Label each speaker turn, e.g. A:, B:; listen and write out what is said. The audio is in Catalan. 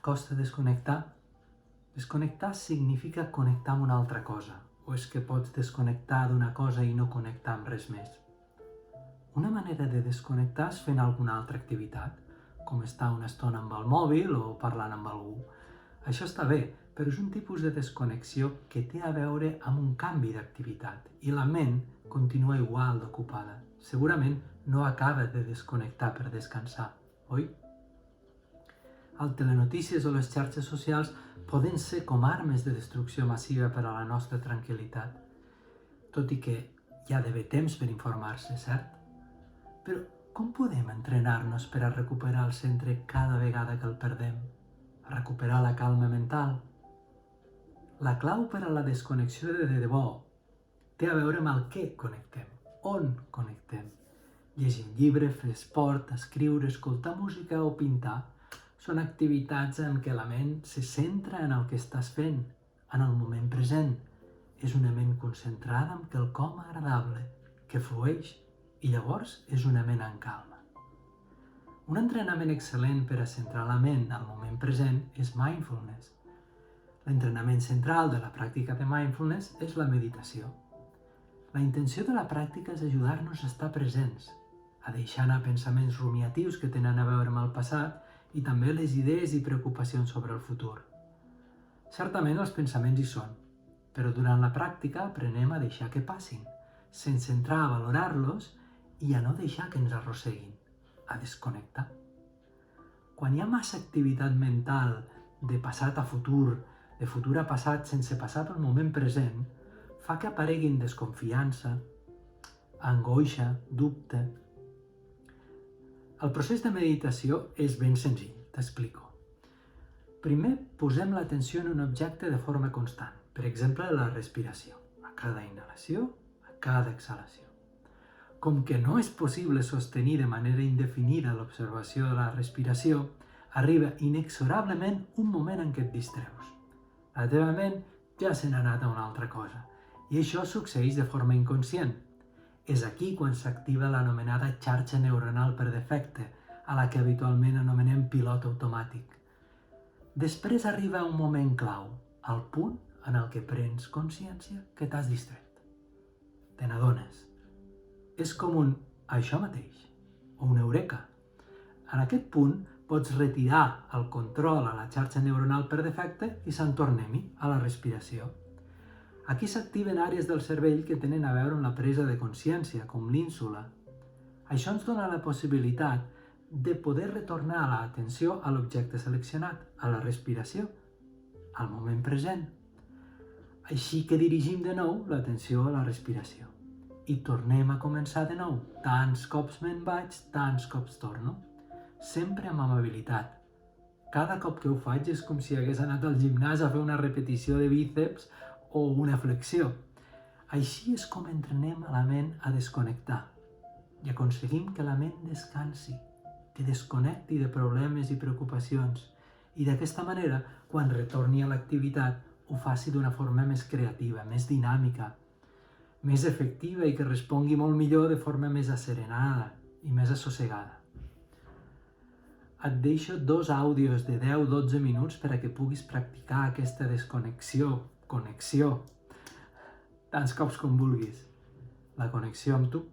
A: costa desconnectar? Desconnectar significa connectar amb una altra cosa, o és que pots desconnectar d'una cosa i no connectar amb res més? Una manera de desconnectar és fent alguna altra activitat, com estar una estona amb el mòbil o parlant amb algú. Això està bé, però és un tipus de desconnexió que té a veure amb un canvi d'activitat i la ment continua igual d'ocupada. Segurament no acaba de desconnectar per descansar, oi? El telenotícies o les xarxes socials poden ser com armes de destrucció massiva per a la nostra tranquil·litat, tot i que hi ha d'haver temps per informar-se, cert? Però com podem entrenar-nos per a recuperar el centre cada vegada que el perdem? A recuperar la calma mental? La clau per a la desconnexió de debò té a veure amb el què connectem, on connectem. Llegir un llibre, fer esport, escriure, escoltar música o pintar són activitats en què la ment se centra en el que estàs fent, en el moment present. És una ment concentrada en quelcom agradable, que flueix, i llavors és una ment en calma. Un entrenament excel·lent per a centrar la ment al moment present és mindfulness. L'entrenament central de la pràctica de mindfulness és la meditació. La intenció de la pràctica és ajudar-nos a estar presents, a deixar anar pensaments rumiatius que tenen a veure amb el passat i també les idees i preocupacions sobre el futur. Certament els pensaments hi són, però durant la pràctica aprenem a deixar que passin, sense entrar a valorar-los i a no deixar que ens arrosseguin, a desconnectar. Quan hi ha massa activitat mental de passat a futur, de futur a passat sense passar pel moment present, fa que apareguin desconfiança, angoixa, dubte. El procés de meditació és ben senzill, t'explico. Primer, posem l'atenció en un objecte de forma constant, per exemple, la respiració, a cada inhalació, a cada exhalació. Com que no és possible sostenir de manera indefinida l'observació de la respiració, arriba inexorablement un moment en què et distreus. La teva ment ja se n'ha anat a una altra cosa, i això succeeix de forma inconscient. És aquí quan s'activa l'anomenada xarxa neuronal per defecte, a la que habitualment anomenem pilot automàtic. Després arriba un moment clau, el punt en el que prens consciència que t'has distret. Te n'adones. És com un això mateix, o un eureka. En aquest punt pots retirar el control a la xarxa neuronal per defecte i se'n tornem-hi a la respiració. Aquí s'activen àrees del cervell que tenen a veure amb la presa de consciència, com l'ínsula. Això ens dona la possibilitat de poder retornar l'atenció a l'objecte seleccionat, a la respiració, al moment present. Així que dirigim de nou l'atenció a la respiració. I tornem a començar de nou. Tants cops me'n vaig, tants cops torno. Sempre amb amabilitat. Cada cop que ho faig és com si hagués anat al gimnàs a fer una repetició de bíceps o una flexió. Així és com entrenem a la ment a desconnectar i aconseguim que la ment descansi, que desconnecti de problemes i preocupacions i d'aquesta manera, quan retorni a l'activitat, ho faci d'una forma més creativa, més dinàmica, més efectiva i que respongui molt millor de forma més asserenada i més assossegada. Et deixo 2 àudios de 10-12 minuts per a que puguis practicar aquesta connexió, tants cops com vulguis. La connexió amb tu